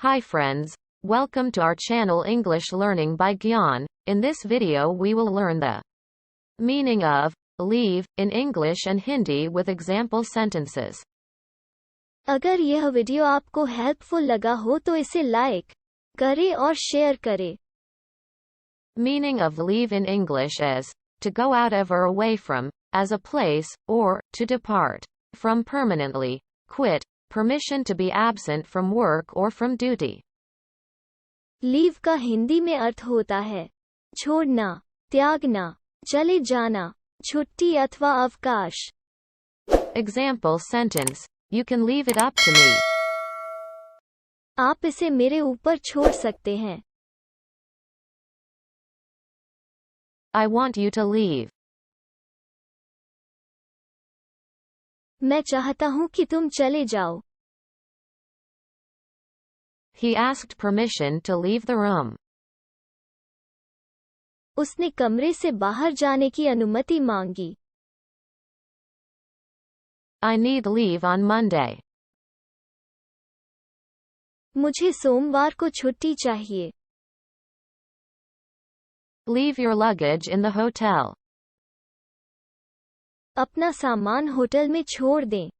Hi friends, welcome to our channel English Learning by Gyan. In this video we will learn the meaning of leave in English and Hindi with example sentences. अगर यह video आपको helpful लगा हो तो इसे like करें और share करें. Meaning of leave in English is to go out of or away from, as a place, or to depart from permanently, quit, permission to be absent from work or from duty. Leave का हिंदी में अर्थ होता है छोड़ना, त्यागना, चले जाना, छुट्टी अथवा अवकाश. Example sentence: You can leave it up to me. आप इसे मेरे ऊपर छोड़ सकते हैं. I want you to leave. मैं चाहता हूं कि तुम चले जाओ. He asked permission to leave the room. उसने कमरे से बाहर जाने की अनुमति मांगी. I need leave on Monday. मुझे सोमवार को छुट्टी चाहिए. Leave your luggage in the hotel. अपना सामान होटल में छोड़ दें.